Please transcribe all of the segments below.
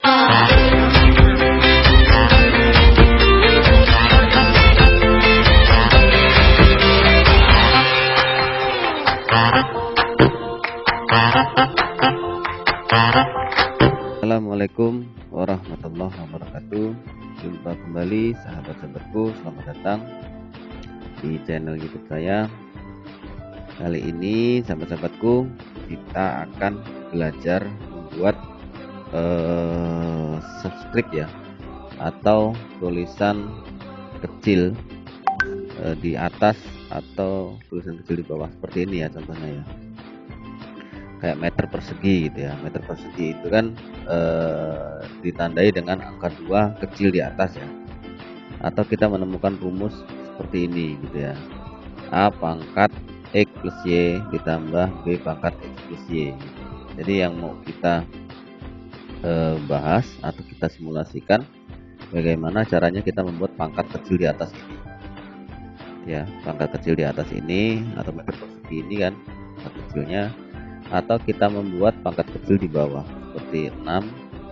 Assalamualaikum warahmatullahi wabarakatuh. Jumpa kembali sahabat-sahabatku, selamat datang di channel YouTube saya. Kali ini sahabat-sahabatku, kita akan belajar membuat subscribe ya, atau tulisan kecil di atas atau tulisan kecil di bawah, seperti ini ya contohnya ya, kayak meter persegi gitu ya. Meter persegi itu kan ditandai dengan angka 2 kecil di atas ya, atau kita menemukan rumus seperti ini gitu ya, A pangkat X plus Y ditambah B pangkat X plus Y. Jadi yang mau kita bahas atau kita simulasikan bagaimana caranya kita membuat pangkat kecil di atas ini ya, pangkat kecil di atas ini atau meter persegi ini kan pangkat kecilnya, atau kita membuat pangkat kecil di bawah seperti 6,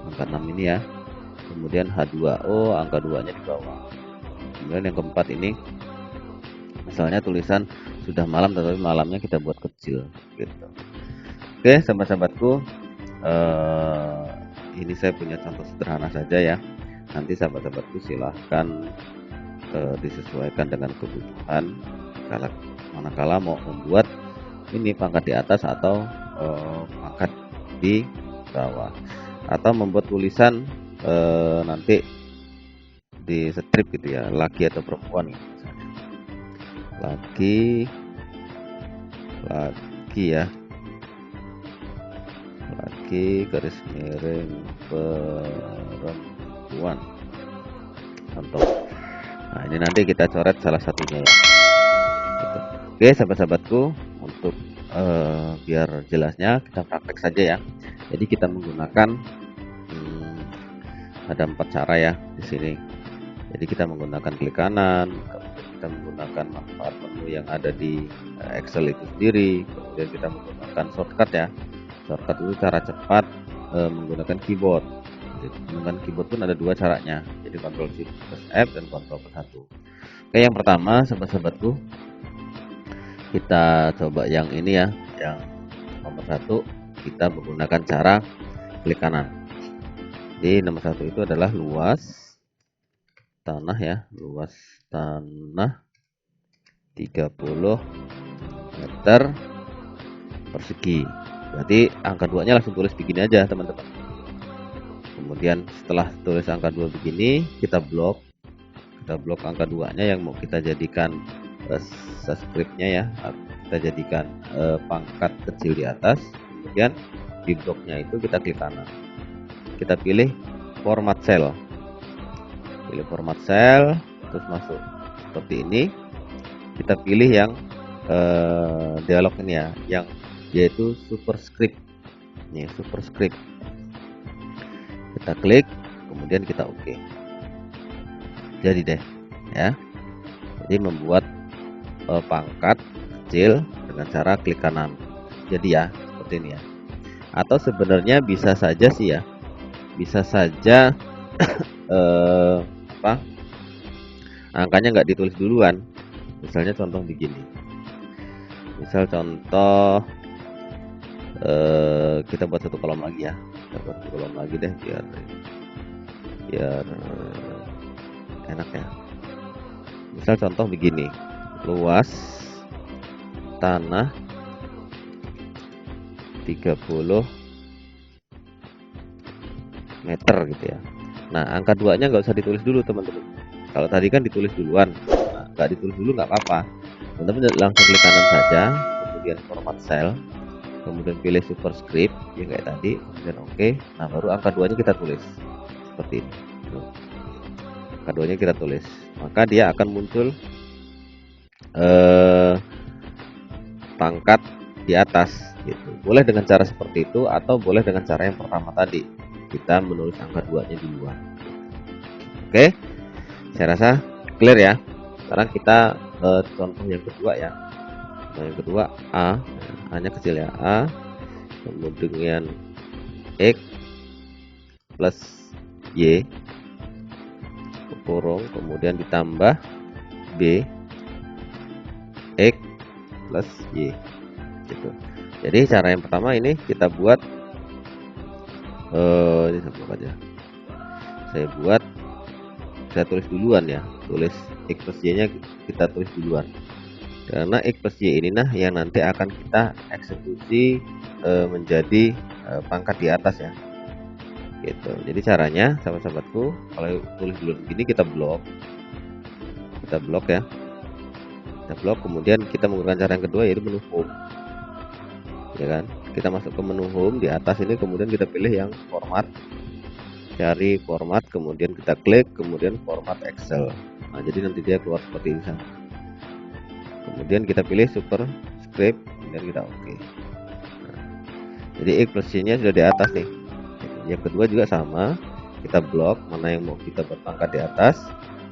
angka 6 ini ya, kemudian H2O angka 2 nya di bawah. Kemudian yang keempat ini misalnya tulisan sudah malam tetapi malamnya kita buat kecil gitu. Oke sahabat-sahabatku, ini saya punya contoh sederhana saja ya, nanti sahabat-sahabatku silahkan disesuaikan dengan kebutuhan manakala mau membuat ini pangkat di atas atau pangkat di bawah, atau membuat tulisan nanti di strip gitu ya, laki atau perempuan gitu, misalnya laki ya, laki garis miring perempuan contoh. Nah ini nanti kita coret salah satunya ya gitu. Oke sahabat-sahabatku, untuk biar jelasnya kita praktek saja ya. Jadi kita menggunakan ada 4 cara ya di sini. Jadi kita menggunakan klik kanan, kemudian kita menggunakan manfaat menu yang ada di Excel itu sendiri, kemudian kita menggunakan shortcut ya. Shortcut itu cara cepat menggunakan keyboard. Jadi, menggunakan keyboard pun ada 2 caranya. Jadi Ctrl Shift plus F dan Ctrl plus 1. Oke, yang pertama sahabat-sahabatku, kita coba yang ini ya, yang nomor 1, kita menggunakan cara klik kanan. Jadi nomor 1 itu adalah luas tanah ya, luas tanah 30 meter persegi. Berarti angka 2 nya langsung tulis begini aja teman-teman. Kemudian setelah tulis angka 2 begini, kita blok angka 2 nya yang mau kita jadikan subscribe-nya ya, kita jadikan pangkat kecil di atas. Kemudian di bloknya itu kita klik kanan, kita pilih format cell, terus masuk seperti ini. Kita pilih yang dialog ini ya, yang yaitu superscript. Nih superscript, kita klik, kemudian kita oke. Jadi deh ya, jadi membuat pangkat kecil dengan cara klik kanan. Jadi ya seperti ini ya. Atau sebenarnya bisa saja sih ya, bisa saja angkanya nggak ditulis duluan. Misalnya contoh begini, misal contoh kita buat 1 kolom lagi ya, kita buat 1 kolom lagi deh biar enak ya. Misal contoh begini, luas tanah 30 meter gitu ya. Nah angka 2 nya nggak usah ditulis dulu teman-teman. Kalau tadi kan ditulis duluan, nah, nggak ditulis dulu nggak apa-apa, teman-teman langsung klik kanan saja, kemudian format cell, kemudian pilih superscript ya kayak tadi, kemudian oke. Nah baru angka 2 nya kita tulis seperti ini. Angka 2 nya kita tulis, maka dia akan muncul pangkat di atas gitu. Boleh dengan cara seperti itu, atau boleh dengan cara yang pertama tadi, kita menulis angka 2 nya di luar. Oke, saya rasa clear ya. Sekarang kita contoh yang kedua ya. Contoh yang kedua A, hanya kecil ya, A, kemudian X plus Y kurung, kemudian ditambah B X plus Y gitu. Jadi cara yang pertama ini kita buat ini aja. Saya tulis duluan ya, tulis X plus Y nya kita tulis duluan, karena X plus Y ini nah yang nanti akan kita eksekusi menjadi pangkat di atas ya gitu. Jadi caranya sahabat-sahabatku, kalau tulis dulu begini kita blok ya, kita blok, kemudian kita menggunakan cara yang kedua yaitu menu home ya kan. Kita masuk ke menu home di atas ini, kemudian kita pilih yang format, cari format, kemudian kita klik, kemudian format Excel. Nah jadi nanti dia keluar seperti ini. Kemudian kita pilih superscript, kemudian kita oke. Nah, jadi X plus Y nya sudah di atas nih. Yang kedua juga sama, kita blok mana yang mau kita berpangkat di atas,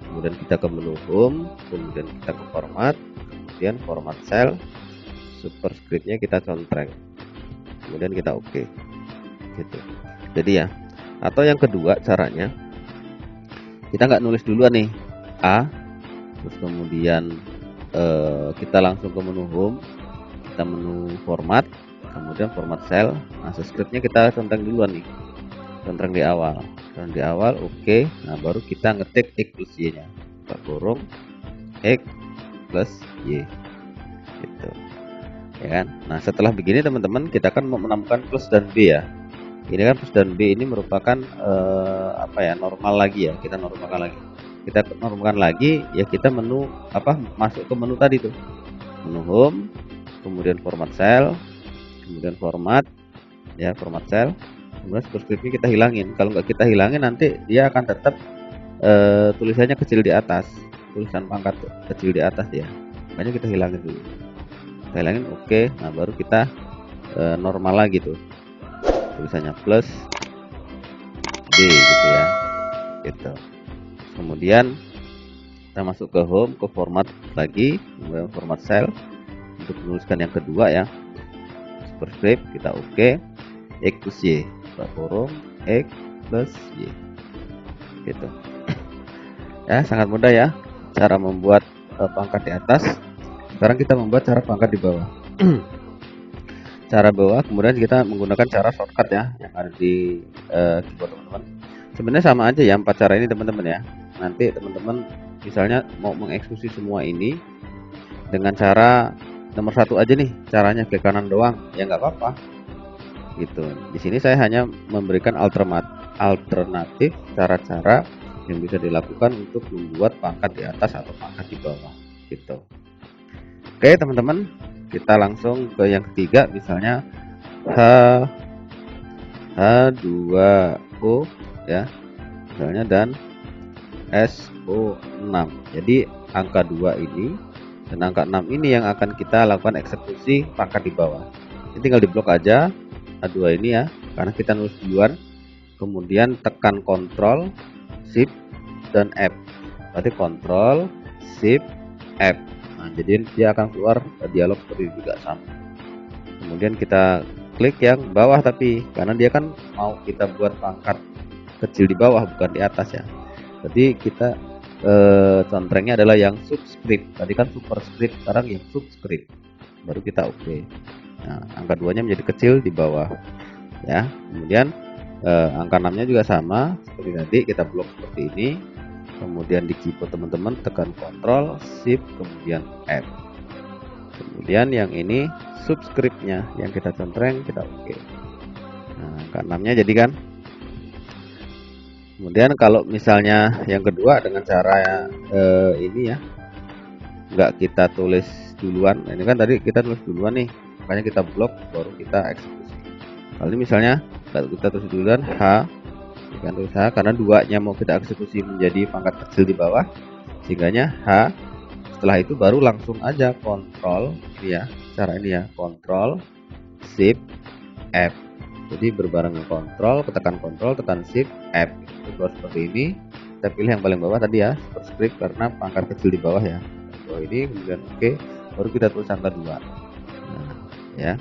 kemudian kita ke menu home, kemudian kita ke format, kemudian format cell, superscriptnya kita contreng, kemudian kita oke gitu. Jadi ya, atau yang kedua caranya, kita nggak nulis duluan nih A, terus kemudian kita langsung ke menu home, kita menu format, kemudian format cell. Nah scriptnya kita contreng duluan nih, contreng di awal, oke. Nah baru kita ngetik X plus Y nya, kurung X plus Y gitu ya kan. Nah setelah begini teman-teman, kita kan mau menambahkan plus dan B ya. Ini kan plus dan B ini merupakan apa ya, normal lagi ya, kita normalkan lagi ya, kita menu masuk ke menu tadi tuh, menu home, kemudian format cell, kemudian format ya, format cell, kemudian superscriptnya kita hilangin. Kalau nggak kita hilangin nanti dia akan tetap tulisannya kecil di atas, tulisan pangkat kecil di atas ya, makanya kita hilangin dulu, kita hilangin oke. Nah baru kita normal lagi tuh tulisannya plus D gitu ya gitu. Kemudian kita masuk ke home, ke format lagi, kemudian format cell untuk menuliskan yang kedua ya, superscript kita oke, X plus Y, kurung X plus Y gitu ya. Sangat mudah ya cara membuat pangkat di atas. Sekarang kita membuat cara pangkat di bawah. Cara bawah, kemudian kita menggunakan cara shortcut ya yang ada di keyboard teman-teman. Sebenarnya sama aja ya 4 cara ini teman-teman ya. Nanti teman-teman misalnya mau mengeksekusi semua ini dengan cara nomor 1 aja nih, caranya klik kanan doang ya nggak apa-apa gitu. Di sini saya hanya memberikan alternatif cara-cara yang bisa dilakukan untuk membuat pangkat di atas atau pangkat di bawah gitu. Oke teman-teman, kita langsung ke yang ketiga, misalnya H2O ya misalnya, dan SO6. Jadi angka 2 ini dan angka 6 ini yang akan kita lakukan eksekusi pangkat di bawah. Ini tinggal diblok aja H2 ini ya, karena kita nulis duluan. Kemudian tekan Ctrl Shift dan F, berarti Ctrl Shift F. Nah jadi dia akan keluar dialog seperti itu juga sama. Kemudian kita klik yang bawah, tapi karena dia kan mau kita buat pangkat kecil di bawah bukan di atas ya, jadi kita contrengnya adalah yang subscript. Tadi kan superscript, sekarang yang subscript, baru kita oke. Nah angka 2 nya menjadi kecil di bawah ya. Kemudian angka 6 nya juga sama seperti tadi, kita blok seperti ini. Kemudian di keyboard teman-teman tekan Ctrl Shift kemudian F. Kemudian yang ini subscriptnya yang kita contreng, kita oke. Nah angka 6 nya jadi kan. Kemudian kalau misalnya yang kedua dengan cara ini ya, nggak kita tulis duluan. Nah, ini kan tadi kita tulis duluan nih, makanya kita blok baru kita eksekusi. Kalau ini misalnya kita tulis duluan H, kan tulis H karena 2-nya mau kita eksekusi menjadi pangkat kecil di bawah, sehingganya H. Setelah itu baru langsung aja Ctrl ya, cara ini ya, Ctrl Shift F. Jadi berbarengan Ctrl, tekan Ctrl, tekan Shift F. Itu keluar seperti ini. Kita pilih yang paling bawah tadi ya, superscript karena pangkat kecil di bawah ya. Bawah ini, kemudian oke, baru kita tulis angka 2. Nah, ya.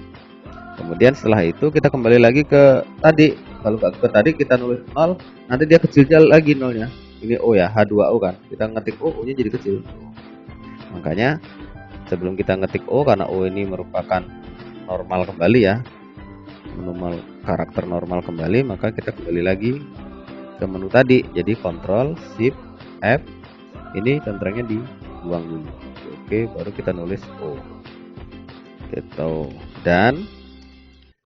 Kemudian setelah itu kita kembali lagi ke tadi kalau nggak ke tadi kita nulis 0, nanti dia kecilnya lagi nolnya. Ini O ya, H2O kan. Kita ngetik O, O-nya jadi kecil. Makanya sebelum kita ngetik O, karena O ini merupakan normal kembali ya, normal, karakter normal kembali, maka kita kembali lagi ke menu tadi. Jadi Ctrl Shift F, ini centrengnya dibuang dulu. Oke, baru kita nulis O gitu. Dan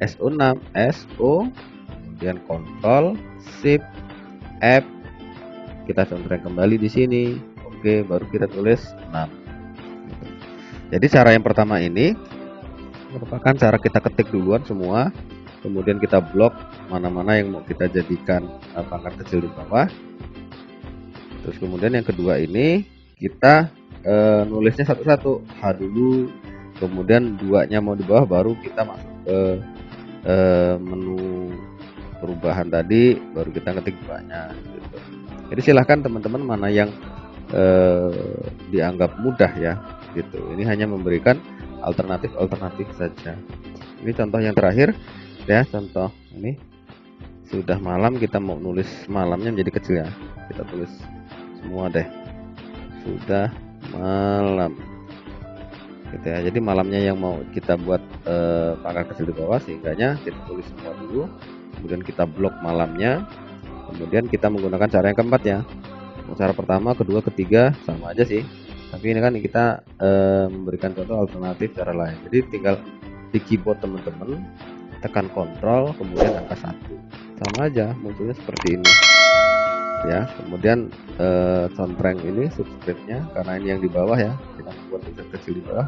SO6, SO, kemudian Ctrl Shift F, kita centreng kembali di sini. Oke, baru kita tulis 6. Jadi cara yang pertama ini merupakan cara kita ketik duluan semua, kemudian kita blok mana-mana yang mau kita jadikan pangkat kecil di bawah. Terus kemudian yang kedua ini kita nulisnya satu-satu, H dulu, kemudian 2-nya mau di bawah, baru kita masuk ke menu perubahan tadi, baru kita ngetik 2-nya gitu. Jadi silahkan teman-teman mana yang dianggap mudah ya gitu. Ini hanya memberikan alternatif saja. Ini contoh yang terakhir ya, contoh ini sudah malam, kita mau nulis malamnya menjadi kecil ya, kita tulis semua deh, sudah malam gitu ya. Jadi malamnya yang mau kita buat pangkat kecil di bawah, sehingganya kita tulis semua dulu, kemudian kita blok malamnya, kemudian kita menggunakan cara yang keempat ya. Cara pertama, kedua, ketiga sama aja sih, tapi ini kan kita memberikan contoh alternatif cara lain. Jadi tinggal di keyboard teman-teman tekan Ctrl kemudian angka 1, sama aja munculnya seperti ini ya. Kemudian contreng ini subscribe-nya, karena ini yang di bawah ya, kita membuat tulisan kecil di bawah,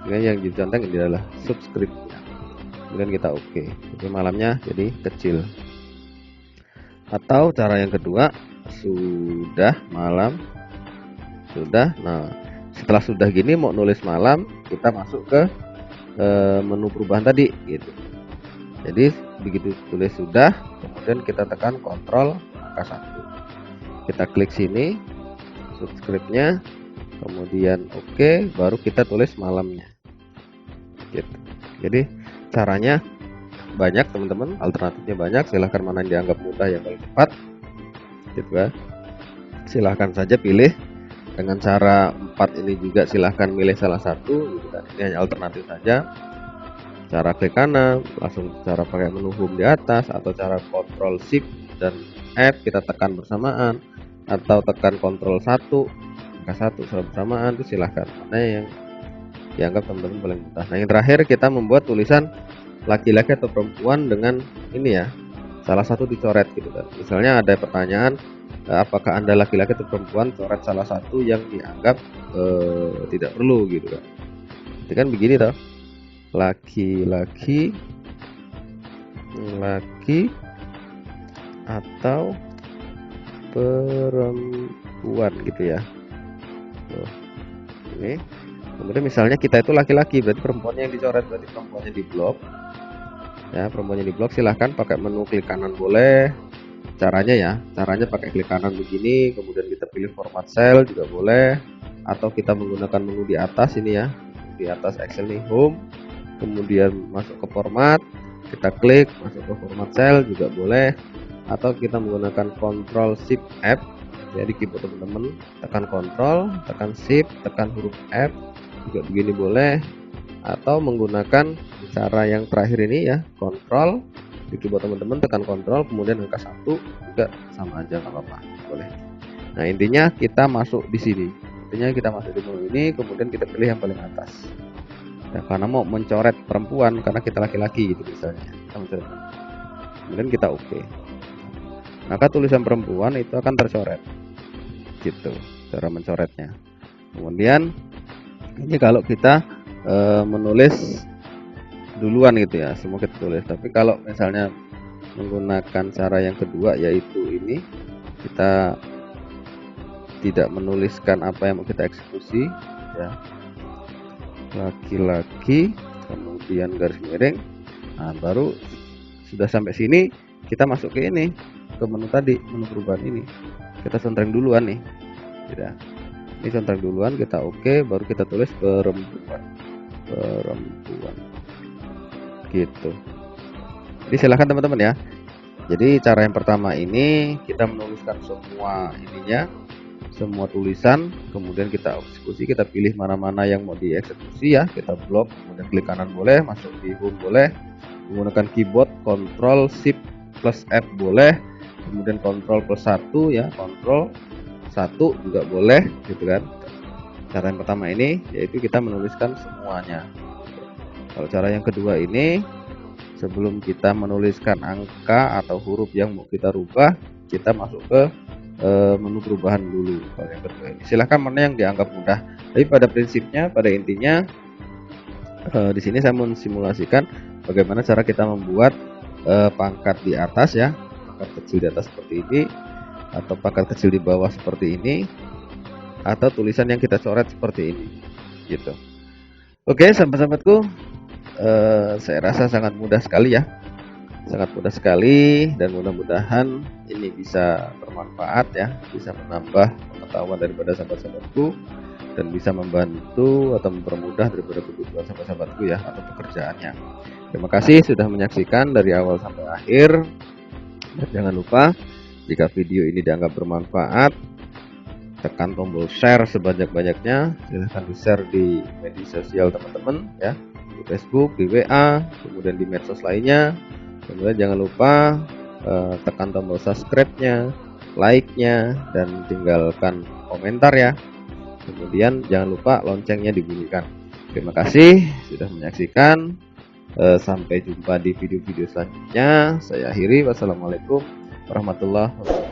sehingga yang diconteng ini adalah subscribe-nya. Kemudian kita oke, jadi malamnya jadi kecil. Atau cara yang kedua, sudah malam, sudah. Nah, setelah sudah gini mau nulis malam, kita masuk ke menu perubahan tadi gitu. Jadi begitu tulis sudah, kemudian kita tekan Ctrl angka 1, kita klik sini subscribe-nya, kemudian oke, baru kita tulis malamnya gitu. Jadi caranya banyak teman-teman, alternatifnya banyak, silahkan mana yang dianggap mudah yang paling cepat gitu ya. Silahkan saja pilih dengan cara 4 ini juga, silahkan milih salah satu gitu kan. Ini hanya alternatif saja. Cara klik kanan, langsung cara pakai menu home di atas, atau cara Ctrl Shift dan F kita tekan bersamaan, atau tekan Ctrl 1 angka 1 secara bersamaan, itu silahkan mana yang dianggap teman-teman paling mudah. Nah yang terakhir kita membuat tulisan laki-laki atau perempuan dengan ini ya, salah satu dicoret gitu kan. Misalnya ada pertanyaan, apakah Anda laki-laki atau perempuan, coret salah satu yang dianggap tidak perlu gitu kan. Jadi kan begini toh, laki-laki, laki atau perempuan gitu ya. Ini kemudian misalnya kita itu laki-laki, berarti perempuannya yang dicoret, berarti perempuannya di blok ya. Perempuannya di blok, silahkan pakai menu klik kanan boleh. Caranya ya, caranya pakai klik kanan begini, kemudian kita pilih format cell juga boleh, atau kita menggunakan menu di atas ini ya, di atas Excel nih, home, kemudian masuk ke format, kita klik masuk ke format cell juga boleh, atau kita menggunakan Ctrl Shift F ya di keyboard teman-teman, tekan Ctrl, tekan Shift, tekan huruf F juga begini boleh, atau menggunakan cara yang terakhir ini ya, Ctrl di keyboard teman-teman, tekan Ctrl kemudian angka 1 juga sama aja, nggak apa-apa, boleh. Nah intinya kita masuk di sini, intinya kita masuk di menu ini, kemudian kita pilih yang paling atas ya, karena mau mencoret perempuan karena kita laki-laki gitu misalnya, kemudian kita oke, maka tulisan perempuan itu akan tercoret gitu cara mencoretnya. Kemudian ini kalau kita menulis duluan gitu ya, semua kita tulis. Tapi kalau misalnya menggunakan cara yang kedua, yaitu ini, kita tidak menuliskan apa yang mau kita eksekusi ya, laki-laki kemudian garis miring. Nah baru sudah sampai sini kita masuk ke ini, ke menu tadi, menu perubahan ini, kita centreng duluan nih tidak, ini centreng duluan, kita oke, baru kita tulis perempuan gitu. Jadi silahkan teman-teman ya, Jadi cara yang pertama ini kita menuliskan semua ininya, semua tulisan, kemudian kita eksekusi, kita pilih mana-mana yang mau dieksekusi ya, kita blok, kemudian klik kanan boleh, masuk di home boleh, menggunakan keyboard Ctrl Shift plus F boleh, kemudian Ctrl plus 1 ya, Ctrl 1 juga boleh gitu kan. Cara yang pertama ini yaitu kita menuliskan semuanya. Kalau cara yang kedua ini, sebelum kita menuliskan angka atau huruf yang mau kita rubah, kita masuk ke menu perubahan dulu. Kalau yang kedua ini, silahkan mana yang dianggap mudah. Tapi pada prinsipnya, pada intinya, di sini saya mensimulasikan bagaimana cara kita membuat pangkat di atas ya, pangkat kecil di atas seperti ini, atau pangkat kecil di bawah seperti ini, atau tulisan yang kita coret seperti ini, gitu. Oke, sahabat-sahabatku, saya rasa sangat mudah sekali ya, sangat mudah sekali, dan mudah-mudahan ini bisa bermanfaat ya, bisa menambah pengetahuan daripada sahabat-sahabatku dan bisa membantu atau mempermudah daripada kebutuhan sahabat-sahabatku ya, atau pekerjaannya. Terima kasih sudah menyaksikan dari awal sampai akhir, dan jangan lupa jika video ini dianggap bermanfaat, tekan tombol share sebanyak-banyaknya, silahkan di share di media sosial teman-teman ya, di Facebook, di WA, kemudian di medsos lainnya. Kemudian jangan lupa tekan tombol subscribe-nya, like-nya, dan tinggalkan komentar ya. Kemudian jangan lupa loncengnya dibunyikan. Terima kasih sudah menyaksikan. Sampai jumpa di video-video selanjutnya. Saya akhiri. Wassalamualaikum warahmatullahi wabarakatuh.